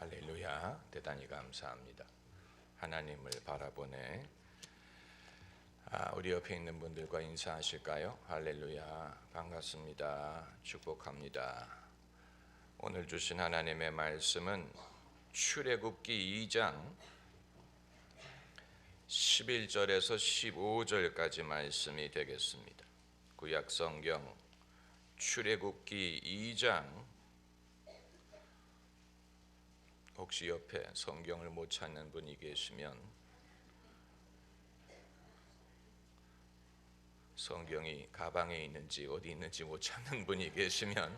할렐루야. 대단히 감사합니다. 하나님을 바라보네. 우리 옆에 있는 분들과 인사하실까요? 할렐루야. 반갑습니다. 축복합니다. 오늘 주신 하나님의 말씀은 출애굽기 2장 11절에서 15절까지 말씀이 되겠습니다. 구약 성경 출애굽기 2장, 혹시 옆에 성경을 못 찾는 분이 계시면 성경이 가방에 있는지 어디 있는지 못 찾는 분이 계시면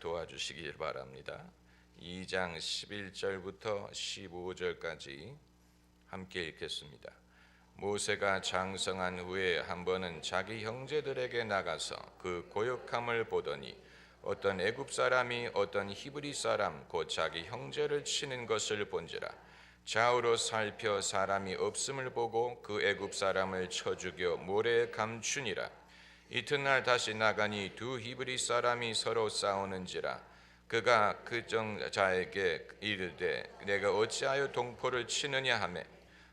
도와주시길 바랍니다. 2장 11절부터 15절까지 함께 읽겠습니다. 모세가 장성한 후에 한 번은 자기 형제들에게 나가서 그 고역함을 보더니 어떤 애굽 사람이 어떤 히브리 사람 곧 자기 형제를 치는 것을 본지라. 좌우로 살펴 사람이 없음을 보고 그 애굽 사람을 쳐 죽여 모래에 감추니라. 이튿날 다시 나가니 두 히브리 사람이 서로 싸우는지라. 그가 그 자에게 이르되 내가 어찌하여 동포를 치느냐 하매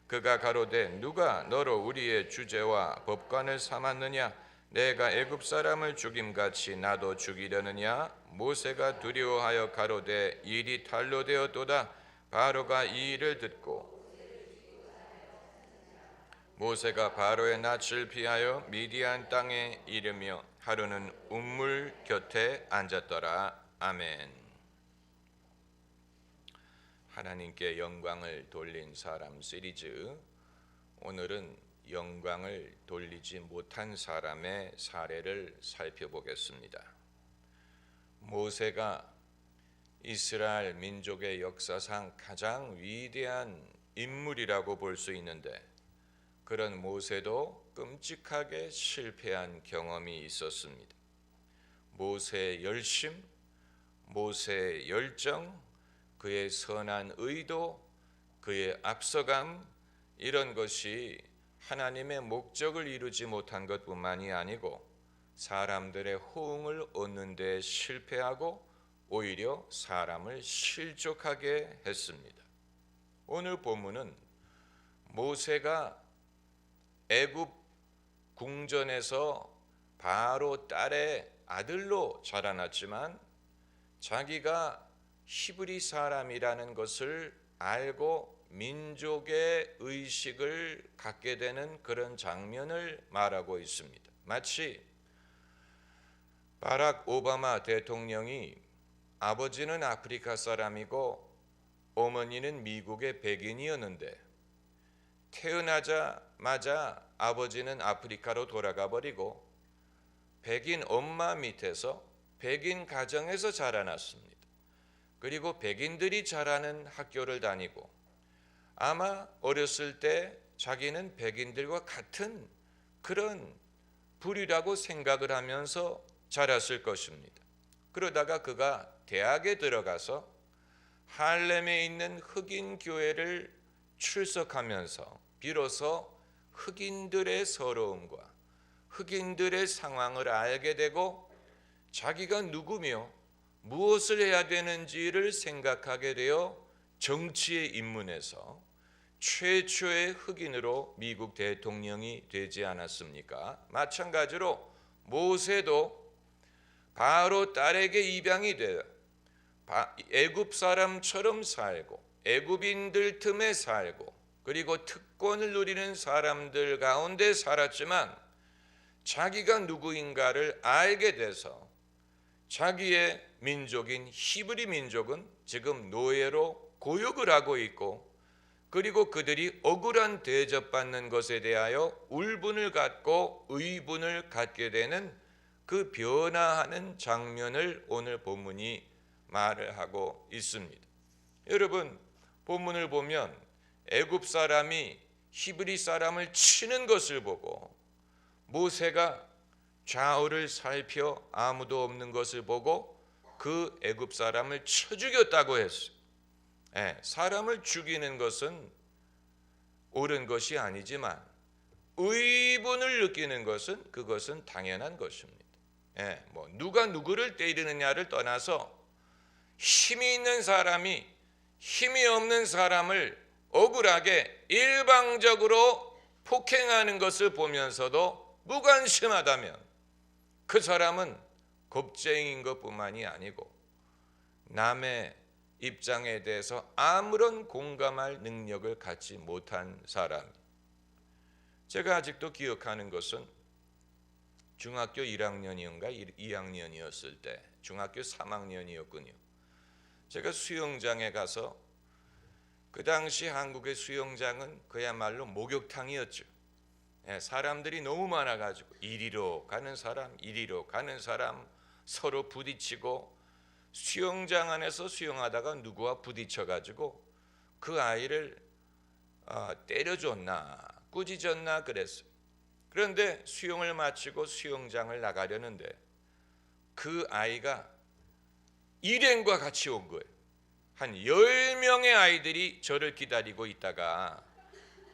그가 가로되 누가 너로 우리의 주제와 법관을 삼았느냐? 내가 애굽 사람을 죽임같이 나도 죽이려느냐? 모세가 두려워하여 가로되 일이 탈로 되었도다. 바로가 이 일을 듣고 모세가 바로의 낯을 피하여 미디안 땅에 이르며 하루는 우물 곁에 앉았더라. 아멘. 하나님께 영광을 돌린 사람 시리즈, 오늘은 영광을 돌리지 못한 사람의 사례를 살펴보겠습니다. 모세가 이스라엘 민족의 역사상 가장 위대한 인물이라고 볼 수 있는데, 그런 모세도 끔찍하게 실패한 경험이 있었습니다. 모세의 열심, 모세의 열정, 그의 선한 의도, 그의 앞서감, 이런 것이 하나님의 목적을 이루지 못한 것뿐만이 아니고 사람들의 호응을 얻는 데 실패하고 오히려 사람을 실족하게 했습니다. 오늘 본문은 모세가 애굽 궁전에서 바로 딸의 아들로 자라났지만 자기가 히브리 사람이라는 것을 알고 민족의 의식을 갖게 되는 그런 장면을 말하고 있습니다. 마치 바락 오바마 대통령이 아버지는 아프리카 사람이고 어머니는 미국의 백인이었는데 태어나자마자 아버지는 아프리카로 돌아가 버리고 백인 엄마 밑에서 백인 가정에서 자라났습니다. 그리고 백인들이 자라는 학교를 다니고 아마 어렸을 때 자기는 백인들과 같은 그런 부류라고 생각을 하면서 자랐을 것입니다. 그러다가 그가 대학에 들어가서 할렘에 있는 흑인 교회를 출석하면서 비로소 흑인들의 서러움과 흑인들의 상황을 알게 되고 자기가 누구며 무엇을 해야 되는지를 생각하게 되어 정치에 입문해서 최초의 흑인으로 미국 대통령이 되지 않았습니까? 마찬가지로 모세도 바로 딸에게 입양이 되어 애굽 사람처럼 살고 애굽인들 틈에 살고 그리고 특권을 누리는 사람들 가운데 살았지만 자기가 누구인가를 알게 돼서 자기의 민족인 히브리 민족은 지금 노예로 고역을 하고 있고 그리고 그들이 억울한 대접받는 것에 대하여 울분을 갖고 의분을 갖게 되는 그 변화하는 장면을 오늘 본문이 말을 하고 있습니다. 여러분, 본문을 보면 애굽 사람이 히브리 사람을 치는 것을 보고 모세가 좌우를 살펴 아무도 없는 것을 보고 그 애굽 사람을 쳐 죽였다고 했어요. 사람을 죽이는 것은 옳은 것이 아니지만 의분을 느끼는 것은 그것은 당연한 것입니다. 누가 누구를 때리느냐를 떠나서 힘이 있는 사람이 힘이 없는 사람을 억울하게 일방적으로 폭행하는 것을 보면서도 무관심하다면 그 사람은 겁쟁이인 것뿐만이 아니고 남의 입장에 대해서 아무런 공감할 능력을 갖지 못한 사람. 제가 아직도 기억하는 것은 중학교 1학년이었는가 2학년이었을 때, 중학교 3학년이었군요. 제가 수영장에 가서, 그 당시 한국의 수영장은 그야말로 목욕탕이었죠. 사람들이 너무 많아가지고 이리로 가는 사람, 이리로 가는 사람, 서로 부딪히고, 수영장 안에서 수영하다가 누구와 부딪혀가지고 그 아이를 때려줬나 꾸짖었나 그랬어요. 그런데 수영을 마치고 수영장을 나가려는데 그 아이가 일행과 같이 온 거예요. 한 10명의 아이들이 저를 기다리고 있다가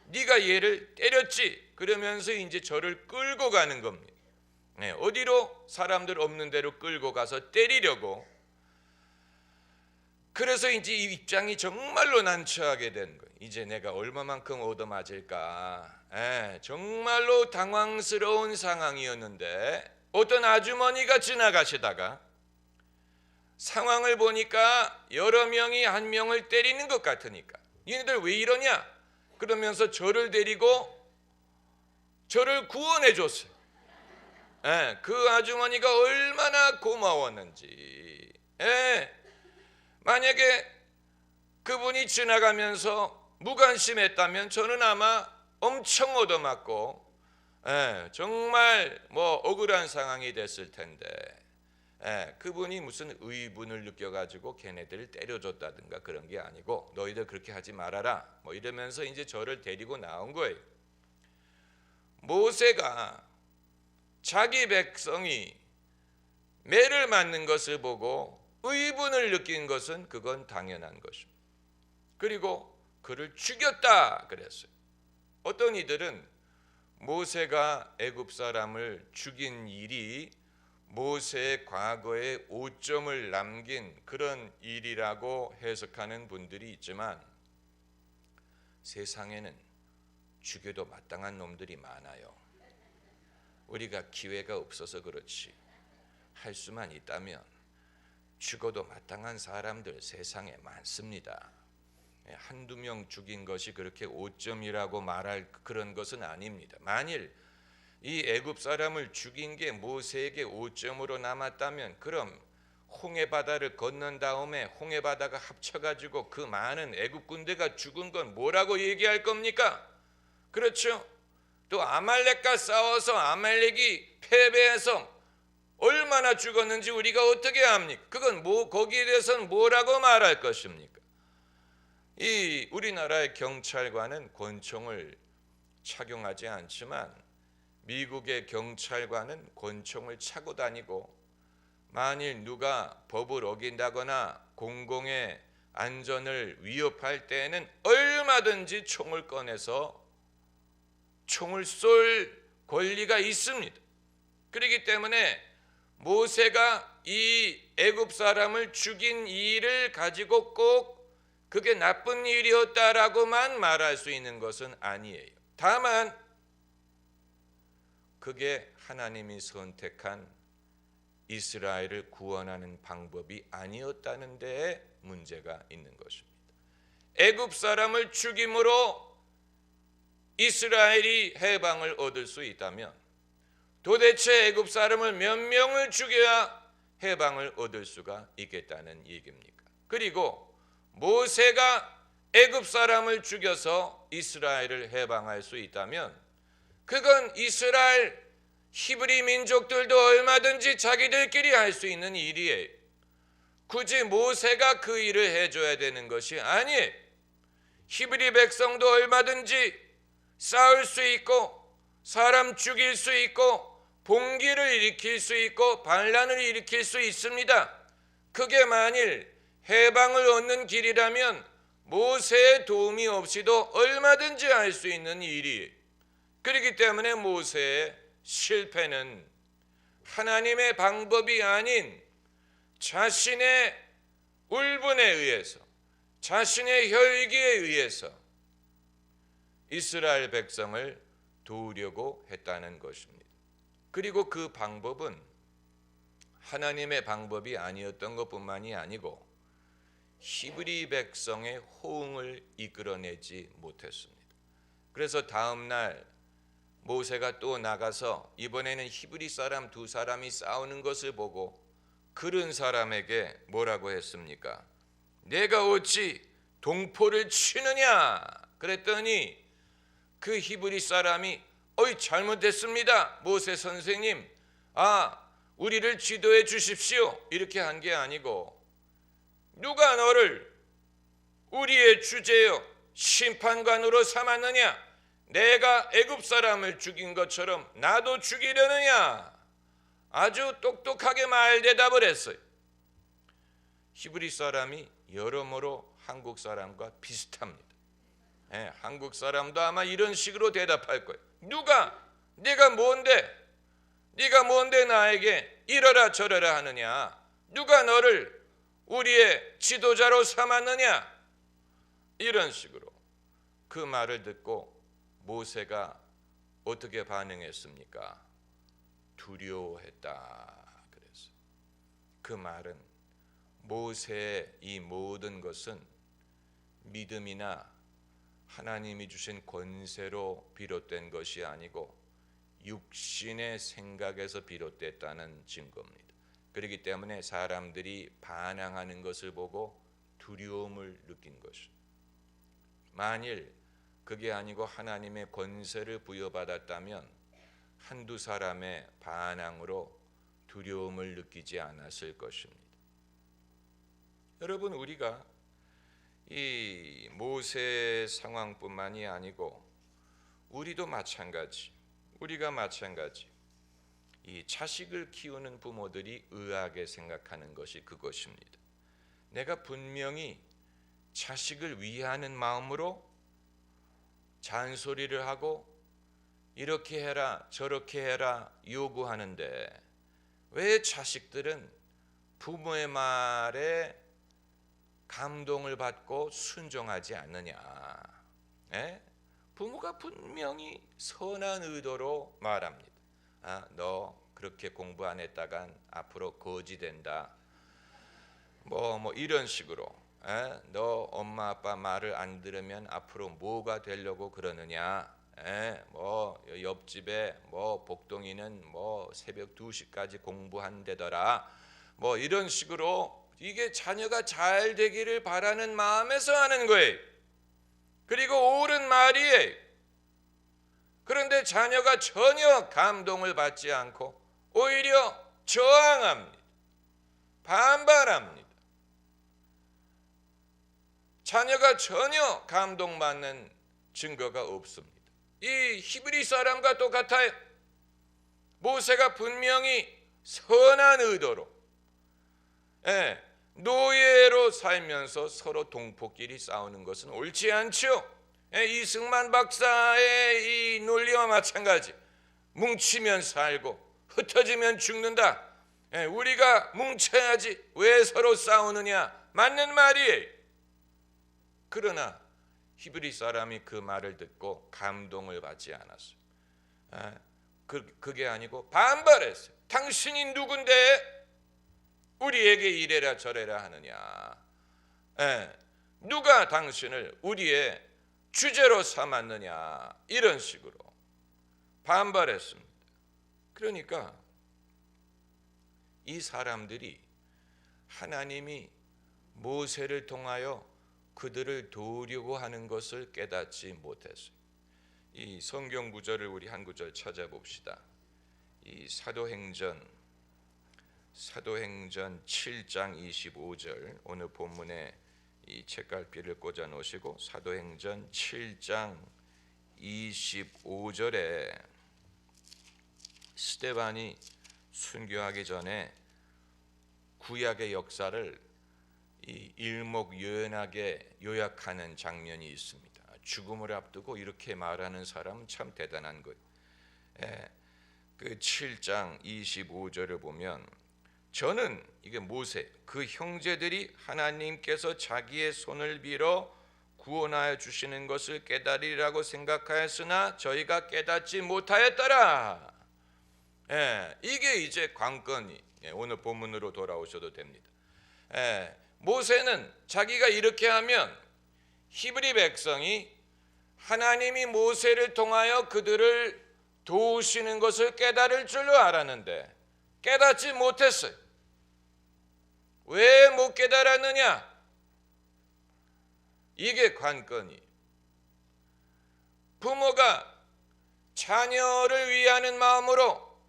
네가 얘를 때렸지? 그러면서 이제 저를 끌고 가는 겁니다. 어디로? 사람들 없는 데로 끌고 가서 때리려고. 그래서 이제 이 입장이 정말로 난처하게 된 거예요. 이제 내가 얼마만큼 얻어맞을까? 정말로 당황스러운 상황이었는데 어떤 아주머니가 지나가시다가 상황을 보니까 여러 명이 한 명을 때리는 것 같으니까 얘네들 왜 이러냐? 그러면서 저를 데리고 저를 구원해 줬어요. 그 아주머니가 얼마나 고마웠는지. 만약에 그분이 지나가면서 무관심했다면 저는 아마 엄청 얻어맞고 정말 억울한 상황이 됐을 텐데, 그분이 무슨 의분을 느껴가지고 걔네들을 때려줬다든가 그런 게 아니고 너희들 그렇게 하지 말아라 이러면서 이제 저를 데리고 나온 거예요. 모세가 자기 백성이 매를 맞는 것을 보고 의분을 느낀 것은 그건 당연한 것입니다. 그리고 그를 죽였다 그랬어요. 어떤 이들은 모세가 애굽 사람을 죽인 일이 모세의 과거에 오점을 남긴 그런 일이라고 해석하는 분들이 있지만 세상에는 죽여도 마땅한 놈들이 많아요. 우리가 기회가 없어서 그렇지 할 수만 있다면 죽어도 마땅한 사람들 세상에 많습니다. 한두 명 죽인 것이 그렇게 오점이라고 말할 그런 것은 아닙니다. 만일 이 애굽 사람을 죽인 게 모세에게 오점으로 남았다면 그럼 홍해바다를 건넌 다음에 홍해바다가 합쳐가지고 그 많은 애굽 군대가 죽은 건 뭐라고 얘기할 겁니까? 그렇죠? 또 아말렉과 싸워서 아말렉이 패배해서 얼마나 죽었는지 우리가 어떻게 압니까? 그건 거기에 대해서는 뭐라고 말할 것입니까? 이 우리나라의 경찰관은 권총을 착용하지 않지만 미국의 경찰관은 권총을 차고 다니고 만일 누가 법을 어긴다거나 공공의 안전을 위협할 때에는 얼마든지 총을 꺼내서 총을 쏠 권리가 있습니다. 그렇기 때문에 모세가 이 애굽 사람을 죽인 일을 가지고 꼭 그게 나쁜 일이었다라고만 말할 수 있는 것은 아니에요. 다만 그게 하나님이 선택한 이스라엘을 구원하는 방법이 아니었다는 데에 문제가 있는 것입니다. 애굽 사람을 죽임으로 이스라엘이 해방을 얻을 수 있다면 도대체 애굽 사람을 몇 명을 죽여야 해방을 얻을 수가 있겠다는 얘기입니까? 그리고 모세가 애굽 사람을 죽여서 이스라엘을 해방할 수 있다면 그건 이스라엘 히브리 민족들도 얼마든지 자기들끼리 할 수 있는 일이에요. 굳이 모세가 그 일을 해줘야 되는 것이 아니에요. 히브리 백성도 얼마든지 싸울 수 있고 사람 죽일 수 있고 봉기를 일으킬 수 있고 반란을 일으킬 수 있습니다. 그게 만일 해방을 얻는 길이라면 모세의 도움이 없이도 얼마든지 할 수 있는 일이에요. 그렇기 때문에 모세의 실패는 하나님의 방법이 아닌 자신의 울분에 의해서 자신의 혈기에 의해서 이스라엘 백성을 도우려고 했다는 것입니다. 그리고 그 방법은 하나님의 방법이 아니었던 것뿐만이 아니고 히브리 백성의 호응을 이끌어내지 못했습니다. 그래서 다음 날 모세가 또 나가서 이번에는 히브리 사람 두 사람이 싸우는 것을 보고 그른 사람에게 뭐라고 했습니까? 내가 어찌 동포를 치느냐? 그랬더니 그 히브리 사람이 어이 잘못됐습니다. 모세 선생님, 우리를 지도해 주십시오. 이렇게 한 게 아니고 누가 너를 우리의 주제요 심판관으로 삼았느냐? 내가 애굽 사람을 죽인 것처럼 나도 죽이려느냐? 아주 똑똑하게 말대답을 했어요. 히브리 사람이 여러모로 한국 사람과 비슷합니다. 한국 사람도 아마 이런 식으로 대답할 거예요. 네가 뭔데 나에게 이러라 저러라 하느냐? 누가 너를 우리의 지도자로 삼았느냐? 이런 식으로 그 말을 듣고 모세가 어떻게 반응했습니까? 두려워했다 그랬어요. 그 말은 모세의 이 모든 것은 믿음이나 하나님이 주신 권세로 비롯된 것이 아니고 육신의 생각에서 비롯됐다는 증거입니다. 그렇기 때문에 사람들이 반항하는 것을 보고 두려움을 느낀 것입니다. 만일 그게 아니고 하나님의 권세를 부여받았다면 한두 사람의 반항으로 두려움을 느끼지 않았을 것입니다. 여러분, 우리가 이 모세 상황뿐만이 아니고 우리가 마찬가지 이 자식을 키우는 부모들이 의아하게 생각하는 것이 그것입니다. 내가 분명히 자식을 위하는 마음으로 잔소리를 하고 이렇게 해라 저렇게 해라 요구하는데 왜 자식들은 부모의 말에 감동을 받고 순종하지 않느냐? 부모가 분명히 선한 의도로 말합니다. 너 그렇게 공부 안 했다간 앞으로 거지 된다. 뭐 이런 식으로. 너 엄마 아빠 말을 안 들으면 앞으로 뭐가 되려고 그러느냐? 뭐 옆집에 뭐 복동이는 뭐 새벽 2시까지 공부한대더라. 뭐 이런 식으로 이게 자녀가 잘 되기를 바라는 마음에서 하는 거예요. 그리고 옳은 말이에요. 그런데 자녀가 전혀 감동을 받지 않고 오히려 저항합니다. 반발합니다. 자녀가 전혀 감동받는 증거가 없습니다. 이 히브리 사람과 똑같아요. 모세가 분명히 선한 의도로 노예로 살면서 서로 동포끼리 싸우는 것은 옳지 않죠. 이승만 박사의 이 논리와 마찬가지. 뭉치면 살고 흩어지면 죽는다. 우리가 뭉쳐야지 왜 서로 싸우느냐? 맞는 말이에요. 그러나 히브리 사람이 그 말을 듣고 감동을 받지 않았어요. 그게 아니고 반발했어요. 당신이 누군데 우리에게 이래라 저래라 하느냐? 누가 당신을 우리의 주제로 삼았느냐? 이런 식으로 반발했습니다. 그러니까 이 사람들이 하나님이 모세를 통하여 그들을 도우려고 하는 것을 깨닫지 못했어요. 이 성경 구절을 우리 한 구절 찾아봅시다. 이 사도행전 7장 25절 오늘 본문에 이 책갈피를 꽂아 놓으시고 사도행전 7장 25절에 스데반이 순교하기 전에 구약의 역사를 이 일목요연하게 요약하는 장면이 있습니다. 죽음을 앞두고 이렇게 말하는 사람은 참 대단한 거예요. 그 7장 25절을 보면 저는 이게 모세 그 형제들이 하나님께서 자기의 손을 빌어 구원하여 주시는 것을 깨달으리라고 생각하였으나 저희가 깨닫지 못하였더라. 이게 이제 관건이 오늘 본문으로 돌아오셔도 됩니다. 모세는 자기가 이렇게 하면 히브리 백성이 하나님이 모세를 통하여 그들을 도우시는 것을 깨달을 줄로 알았는데 깨닫지 못했어요. 왜 못 깨달았느냐? 이게 관건이. 부모가 자녀를 위하는 마음으로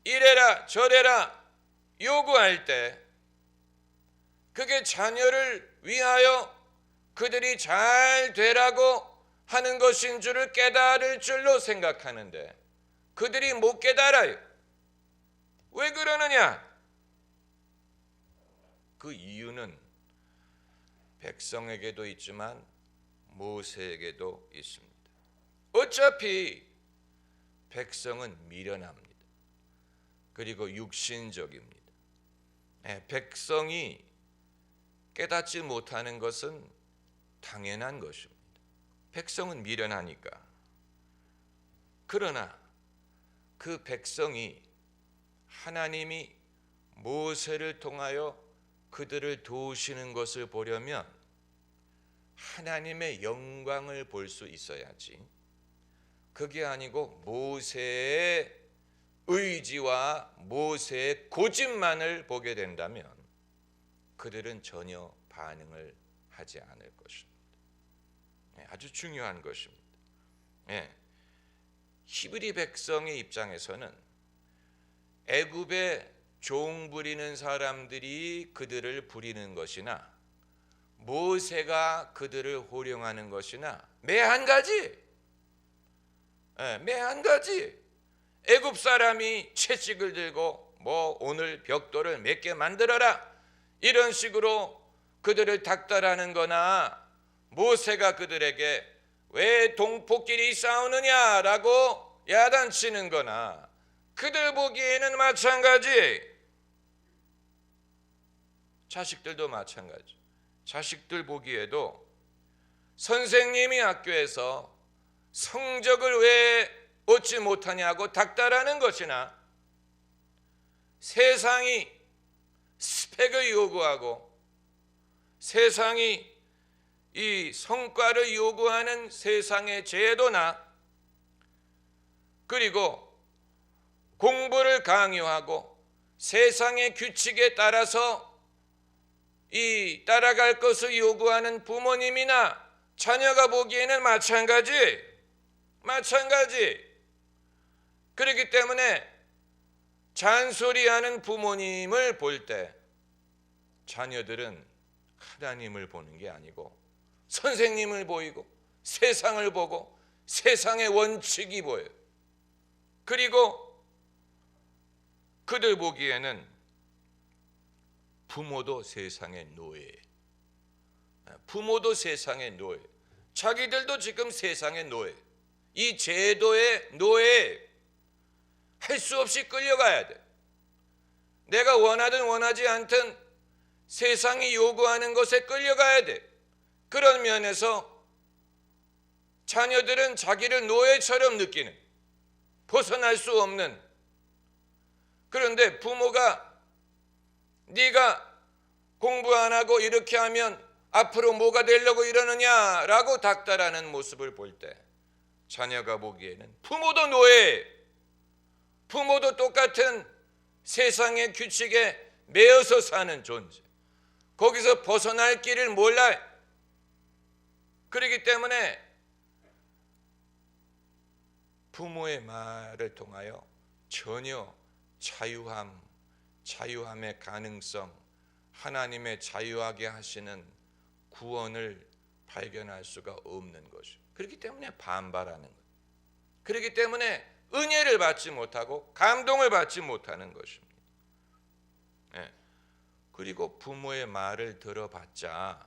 이래라 저래라 요구할 때 그게 자녀를 위하여 그들이 잘 되라고 하는 것인 줄을 깨달을 줄로 생각하는데 그들이 못 깨달아요. 왜 그러느냐? 그 이유는 백성에게도 있지만 모세에게도 있습니다. 어차피 백성은 미련합니다. 그리고 육신적입니다. 백성이 깨닫지 못하는 것은 당연한 것입니다. 백성은 미련하니까. 그러나 그 백성이 하나님이 모세를 통하여 그들을 도우시는 것을 보려면 하나님의 영광을 볼 수 있어야지. 그게 아니고 모세의 의지와 모세의 고집만을 보게 된다면 그들은 전혀 반응을 하지 않을 것입니다. 아주 중요한 것입니다. 히브리 백성의 입장에서는 애굽의 종 부리는 사람들이 그들을 부리는 것이나 모세가 그들을 호령하는 것이나 매 한 가지 애굽 사람이 채찍을 들고 뭐 오늘 벽돌을 몇 개 만들어라 이런 식으로 그들을 닥달하는 거나 모세가 그들에게 왜 동포끼리 싸우느냐라고 야단치는 거나 그들 보기에는 마찬가지. 자식들도 마찬가지. 자식들 보기에도 선생님이 학교에서 성적을 왜 얻지 못하냐고 닥달하는 것이나 세상이 스펙을 요구하고 세상이 이 성과를 요구하는 세상의 제도나 그리고 공부를 강요하고 세상의 규칙에 따라서 이 따라갈 것을 요구하는 부모님이나 자녀가 보기에는 마찬가지. 그렇기 때문에 잔소리하는 부모님을 볼 때 자녀들은 하나님을 보는 게 아니고 선생님을 보이고 세상을 보고 세상의 원칙이 보여요. 그리고 그들 보기에는 부모도 세상의 노예. 부모도 세상의 노예. 자기들도 지금 세상의 노예. 이 제도의 노예. 할 수 없이 끌려가야 돼. 내가 원하든 원하지 않든 세상이 요구하는 것에 끌려가야 돼. 그런 면에서 자녀들은 자기를 노예처럼 느끼는, 벗어날 수 없는. 그런데 부모가 네가 공부 안 하고 이렇게 하면 앞으로 뭐가 되려고 이러느냐라고 닥달하는 모습을 볼 때 자녀가 보기에는 부모도 노예, 부모도 똑같은 세상의 규칙에 매여서 사는 존재. 거기서 벗어날 길을 몰라요. 그렇기 때문에 부모의 말을 통하여 전혀 자유함의 가능성, 하나님의 자유하게 하시는 구원을 발견할 수가 없는 것이죠. 그렇기 때문에 반발하는 거예요. 그렇기 때문에 은혜를 받지 못하고 감동을 받지 못하는 것입니다. 그리고 부모의 말을 들어봤자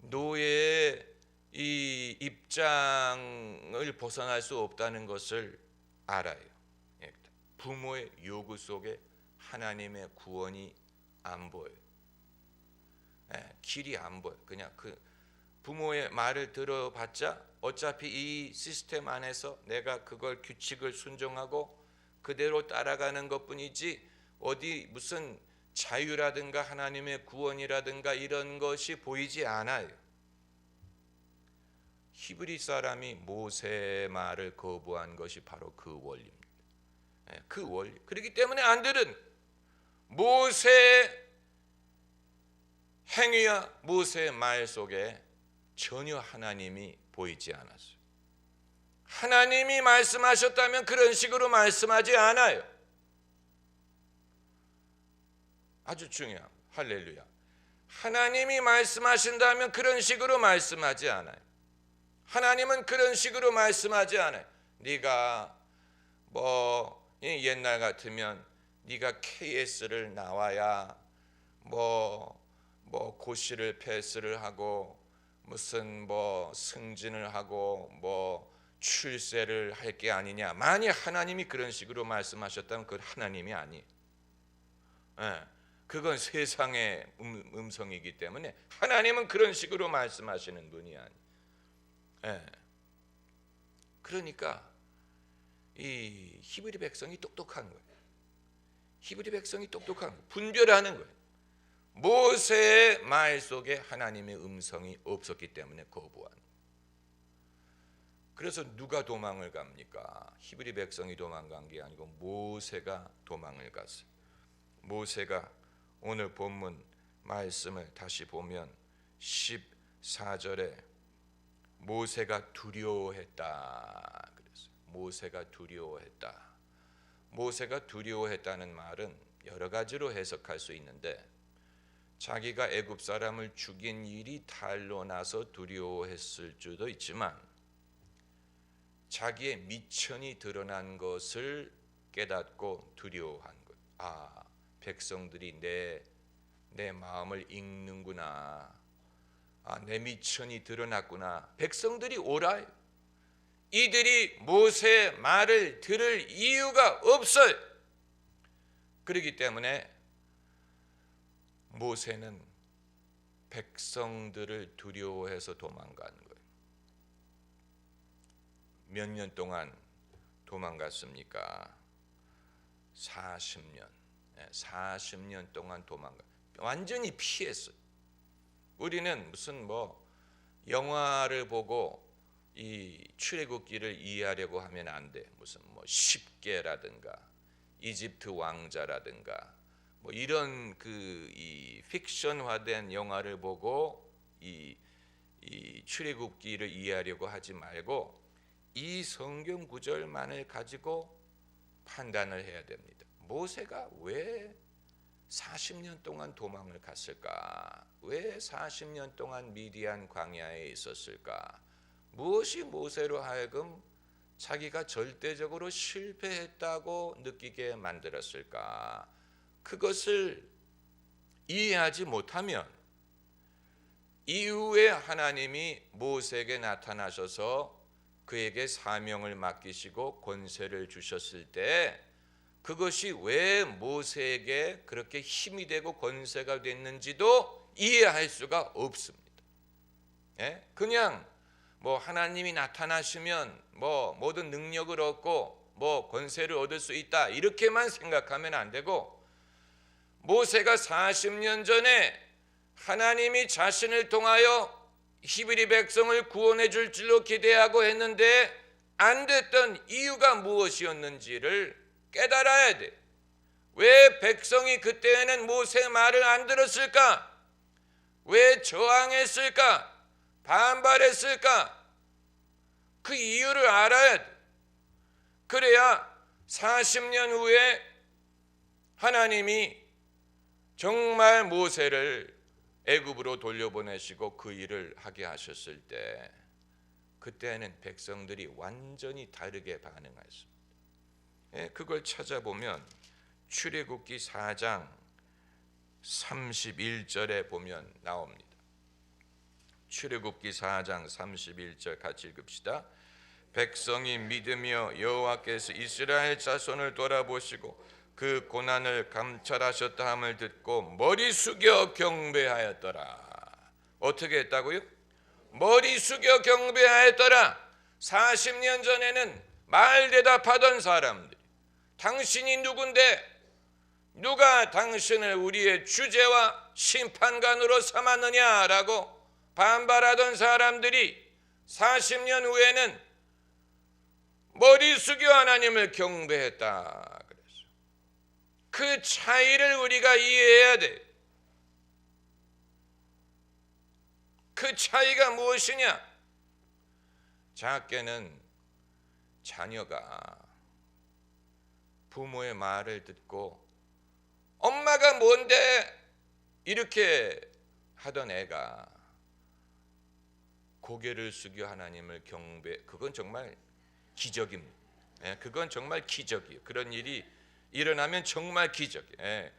노예의 이 입장을 벗어날 수 없다는 것을 알아요. 부모의 요구 속에 하나님의 구원이 안 보여요. 길이 안 보여. 그냥 그 부모의 말을 들어봤자 어차피 이 시스템 안에서 내가 그걸 규칙을 순종하고 그대로 따라가는 것뿐이지 어디 무슨 자유라든가 하나님의 구원이라든가 이런 것이 보이지 않아요. 히브리 사람이 모세의 말을 거부한 것이 바로 그 원리입니다. 그 원리. 그렇기 때문에 안들은 모세의 행위와 모세의 말 속에 전혀 하나님이 보이지 않았어요. 하나님이 말씀하셨다면 그런 식으로 말씀하지 않아요. 아주 중요합니다. 할렐루야. 하나님이 말씀하신다면 그런 식으로 말씀하지 않아요. 하나님은 그런 식으로 말씀하지 않아요. 네가 옛날 같으면 네가 KS를 나와야 고시를 패스를 하고 무슨 승진을 하고 출세를 할 게 아니냐. 만약 하나님이 그런 식으로 말씀하셨다면 그건 하나님이 아니에요. 그건 세상의 음성이기 때문에 하나님은 그런 식으로 말씀하시는 분이 아니에요. 그러니까 이 히브리 백성이 똑똑한 거예요. 히브리 백성이 똑똑한 거예요. 분별하는 거예요. 모세의 말 속에 하나님의 음성이 없었기 때문에 거부한. 그래서 누가 도망을 갑니까? 히브리 백성이 도망간 게 아니고 모세가 도망을 갔어요. 모세가 오늘 본문 말씀을 다시 보면 14절에 모세가 두려워했다 그랬어요. 모세가 두려워했다. 모세가 두려워했다는 말은 여러 가지로 해석할 수 있는데 자기가 애굽 사람을 죽인 일이 탄로나서 두려워했을 수도 있지만 자기의 미천이 드러난 것을 깨닫고 두려워한 것. 백성들이 내 마음을 읽는구나. 내 미천이 드러났구나. 백성들이 오라요. 이들이 모세의 말을 들을 이유가 없어요. 그렇기 때문에 모세는 백성들을 두려워해서 도망간 거예요. 몇 년 동안 도망갔습니까? 40년. 40년 동안 완전히 피했어요. 우리는 무슨 영화를 보고 이 출애굽기를 이해하려고 하면 안 돼. 무슨 10개라든가 이집트 왕자라든가 이런 이 픽션화된 영화를 보고 이 출애굽기를 이해하려고 하지 말고 이 성경 구절만을 가지고 판단을 해야 됩니다. 모세가 왜 40년 동안 도망을 갔을까? 왜 40년 동안 미디안 광야에 있었을까? 무엇이 모세로 하여금 자기가 절대적으로 실패했다고 느끼게 만들었을까? 그것을 이해하지 못하면 이후에 하나님이 모세에게 나타나셔서 그에게 사명을 맡기시고 권세를 주셨을 때 그것이 왜 모세에게 그렇게 힘이 되고 권세가 됐는지도 이해할 수가 없습니다. 그냥 하나님이 나타나시면 모든 능력을 얻고 권세를 얻을 수 있다 이렇게만 생각하면 안 되고 모세가 40년 전에 하나님이 자신을 통하여 히브리 백성을 구원해 줄 줄로 기대하고 했는데 안 됐던 이유가 무엇이었는지를 깨달아야 돼. 왜 백성이 그때는 모세의 말을 안 들었을까? 왜 저항했을까? 반발했을까? 그 이유를 알아야 돼. 그래야 40년 후에 하나님이 정말 모세를 애굽으로 돌려보내시고 그 일을 하게 하셨을 때 그때는 백성들이 완전히 다르게 반응했습니다. 그걸 찾아보면 출애굽기 4장 31절에 보면 나옵니다. 출애굽기 4장 31절 같이 읽읍시다. 백성이 믿으며 여호와께서 이스라엘 자손을 돌아보시고 그 고난을 감찰하셨다 함을 듣고 머리 숙여 경배하였더라. 어떻게 했다고요? 머리 숙여 경배하였더라. 40년 전에는 말 대답하던 사람들, 당신이 누군데 누가 당신을 우리의 주제와 심판관으로 삼았느냐라고 반발하던 사람들이 40년 후에는 머리 숙여 하나님을 경배했다 그랬어요. 그 차이를 우리가 이해해야 돼. 그 차이가 무엇이냐? 작게는 자녀가 부모의 말을 듣고 엄마가 뭔데 이렇게 하던 애가 고개를 숙여 하나님을 경배, 그건 정말 기적입니다. 그건 정말 기적이에요. 그런 일이 일어나면 정말 기적이에요.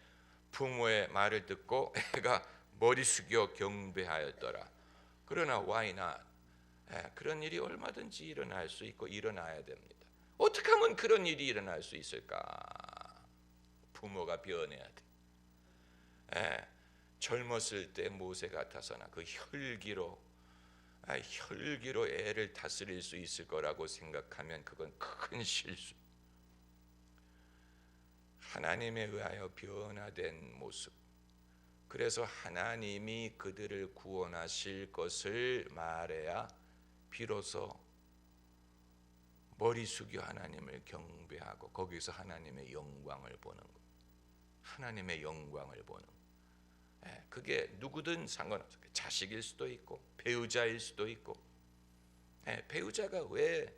부모의 말을 듣고 애가 머리 숙여 경배하였더라. 그러나 why not? 그런 일이 얼마든지 일어날 수 있고 일어나야 됩니다. 어떻게 하면 그런 일이 일어날 수 있을까? 부모가 변해야 돼. 젊었을 때 모세 같아서나 그 혈기로 애를 다스릴 수 있을 거라고 생각하면 그건 큰 실수. 하나님에 의하여 변화된 모습. 그래서 하나님이 그들을 구원하실 것을 말해야 비로소 머리 숙여 하나님을 경배하고 거기서 하나님의 영광을 보는 것. 하나님의 영광을 보는 것. 그게 누구든 상관없어요. 자식일 수도 있고 배우자일 수도 있고. 배우자가 왜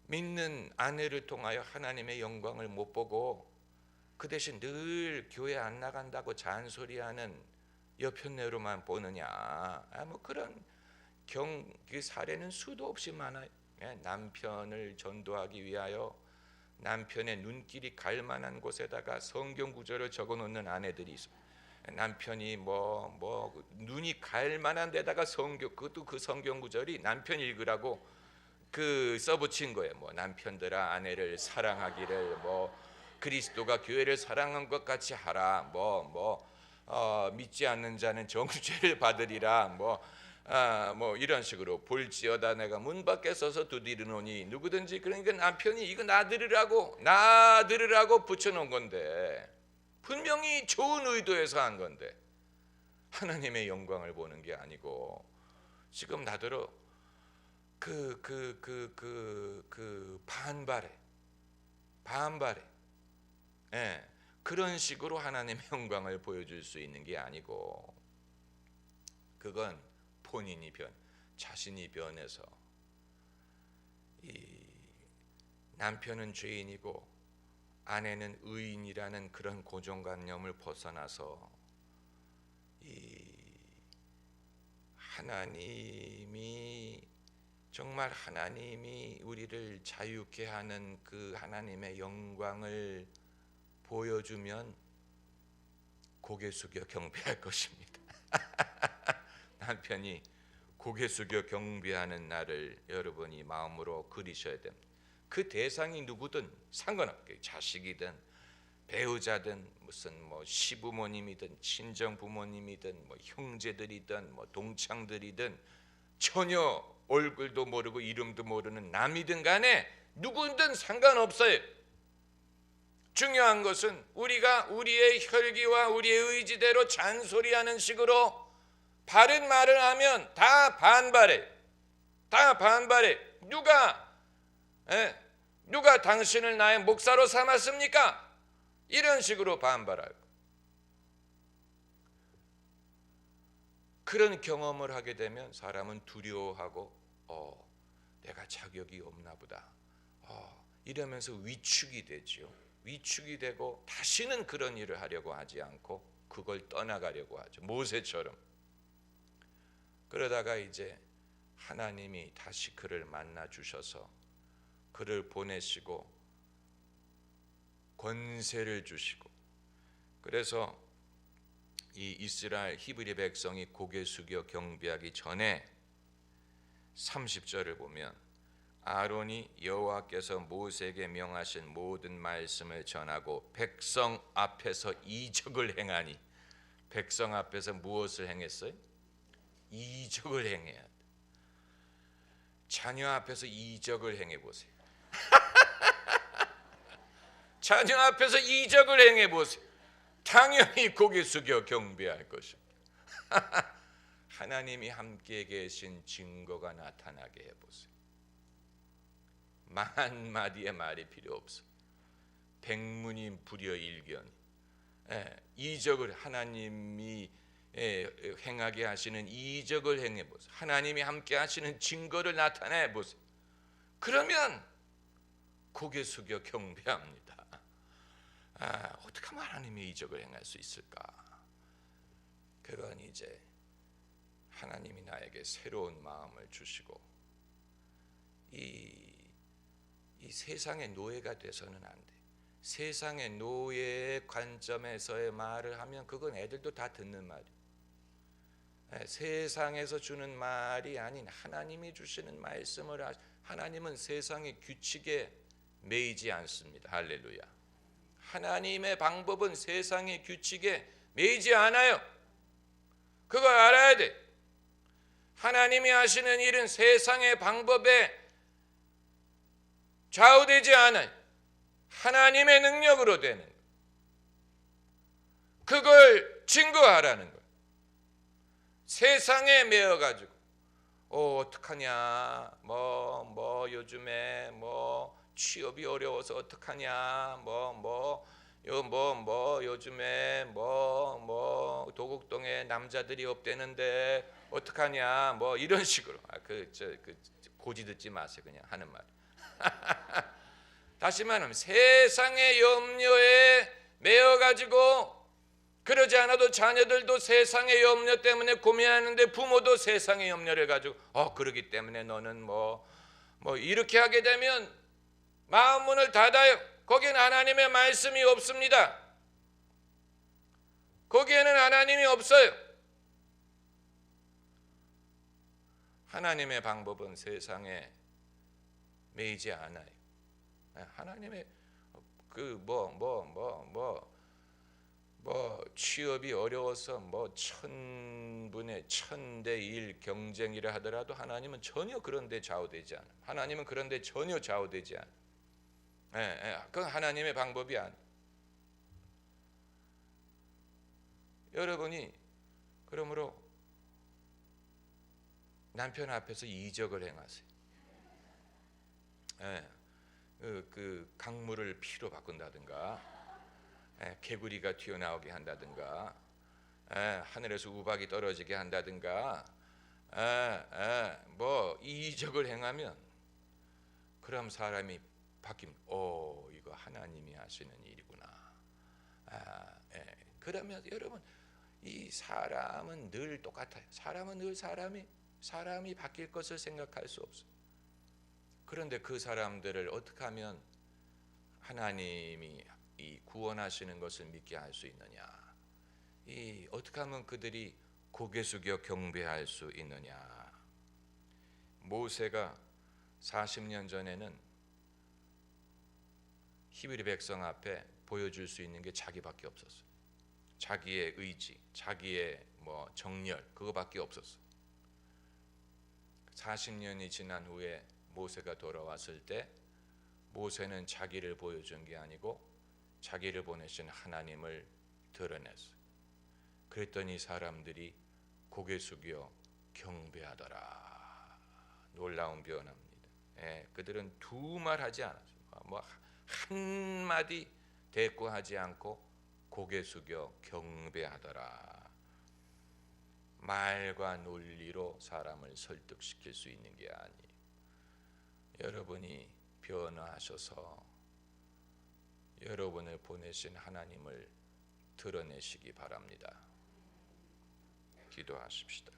믿는 아내를 통하여 하나님의 영광을 못 보고 그 대신 늘 교회 안 나간다고 잔소리하는 여편네로만 보느냐? 뭐 그런 그 사례는 수도 없이 많아요. 남편을 전도하기 위하여 남편의 눈길이 갈 만한 곳에다가 성경 구절을 적어놓는 아내들이 있어요. 남편이 눈이 갈 만한 데다가 그것도 그 성경 구절이 남편 읽으라고 그 써붙인 거예요. 남편들아 아내를 사랑하기를, 그리스도가 교회를 사랑한 것 같이 하라, 믿지 않는 자는 정죄를 받으리라, 이런 식으로 볼지어다 내가 문 밖에 서서 두드리노니 누구든지. 그러니까 남편이 이거 나 들으라고 붙여놓은 건데 분명히 좋은 의도에서 한 건데 하나님의 영광을 보는 게 아니고 지금 나더러 반발해. 그런 식으로 하나님의 영광을 보여줄 수 있는 게 아니고 그건 본인이 자신이 변해서 이 남편은 죄인이고 아내는 의인이라는 그런 고정관념을 벗어나서 이 정말 하나님이 우리를 자유케 하는 그 하나님의 영광을 보여주면 고개 숙여 경배할 것입니다. 남편이 고개 숙여 경배하는 날을 여러분이 마음으로 그리셔야 됩니다. 그 대상이 누구든 상관없게 자식이든 배우자든 무슨 시부모님이든 친정 부모님이든 형제들이든 동창들이든 전혀 얼굴도 모르고 이름도 모르는 남이든 간에 누구든 상관없어요. 중요한 것은 우리가 우리의 혈기와 우리의 의지대로 잔소리하는 식으로 바른 말을 하면 다 반발해. 누가 당신을 나의 목사로 삼았습니까? 이런 식으로 반발하고. 그런 경험을 하게 되면 사람은 두려워하고 내가 자격이 없나 보다 이러면서 위축이 되죠. 위축이 되고 다시는 그런 일을 하려고 하지 않고 그걸 떠나가려고 하죠. 모세처럼. 그러다가 이제 하나님이 다시 그를 만나 주셔서 그를 보내시고 권세를 주시고, 그래서 이 이스라엘 히브리 백성이 고개 숙여 경배하기 전에 30절을 보면 아론이 여호와께서 모세에게 명하신 모든 말씀을 전하고 백성 앞에서 이적을 행하니, 백성 앞에서 무엇을 행했어요? 이적을 행해야 돼. 자녀 앞에서 이적을 행해 보세요. 자녀 앞에서 이적을 행해 보세요. 당연히 고개 숙여 경배할 것입니다. 하나님이 함께 계신 증거가 나타나게 해보세요. 만 마디의 말이 필요 없어. 백문이 불여일견. 이적을 하나님이 행하게 하시는 이적을 행해 보세요. 하나님이 함께 하시는 증거를 나타내 보세요. 그러면 고개 숙여 경배합니다. 어떻게 하면 하나님이 이적을 행할 수 있을까? 그건 이제 하나님이 나에게 새로운 마음을 주시고 이 세상의 노예가 돼서는 안 돼. 세상의 노예의 관점에서의 말을 하면 그건 애들도 다 듣는 말이에요. 세상에서 주는 말이 아닌 하나님이 주시는 말씀을 하나님은 세상의 규칙에 매이지 않습니다. 할렐루야. 하나님의 방법은 세상의 규칙에 매이지 않아요. 그거 알아야 돼. 하나님이 하시는 일은 세상의 방법에 좌우되지 않아요. 하나님의 능력으로 되는 거예요. 그걸 증거하라는 거예요. 세상에 매여가지고 어떡하냐, 요즘에 취업이 어려워서 어떡하냐, 요즘에 도곡동에 남자들이 없대는데 어떡하냐, 이런 식으로. 고지 듣지 마세요. 그냥 하는 말. 다시 말하면 세상의 염려에 매여가지고, 그러지 않아도 자녀들도 세상의 염려 때문에 고민하는데 부모도 세상의 염려를 가지고 그러기 때문에 너는 이렇게 하게 되면 마음 문을 닫아요. 거기는 하나님의 말씀이 없습니다. 거기에는 하나님이 없어요. 하나님의 방법은 세상에 매이지 않아요. 하나님의 취업이 어려워서 1000분의 1000대1 경쟁이라 하더라도 하나님은 전혀 그런 데 좌우되지 않아요. 하나님은 그런 데 전혀 좌우되지 않아요. 그건 하나님의 방법이 아니에요. 여러분이 그러므로 남편 앞에서 이적을 행하세요. 그 강물을 피로 바꾼다든가, 개구리가 튀어나오게 한다든가, 하늘에서 우박이 떨어지게 한다든가, 이적을 행하면 그럼 사람이 바뀌면 이거 하나님이 하시는 일이구나. 그러면 여러분, 이 사람은 늘 똑같아요. 사람은 늘 사람이 바뀔 것을 생각할 수 없어요. 그런데 그 사람들을 어떻게 하면 하나님이 이 구원하시는 것을 믿게 할 수 있느냐? 어떻게 하면 그들이 고개 숙여 경배할 수 있느냐? 모세가 40년 전에는 히브리 백성 앞에 보여줄 수 있는 게 자기밖에 없었어요. 자기의 의지, 자기의 정열, 그거밖에 없었어요. 40년이 지난 후에 모세가 돌아왔을 때 모세는 자기를 보여준 게 아니고 자기를 보내신 하나님을 드러냈어요. 그랬더니 사람들이 고개 숙여 경배하더라. 놀라운 변화입니다. 그들은 두 말 하지 않았어요. 한마디 대꾸하지 않고 고개 숙여 경배하더라. 말과 논리로 사람을 설득시킬 수 있는 게 아니에요. 여러분이 변화하셔서 여러분을 보내신 하나님을 드러내시기 바랍니다. 기도하십시다.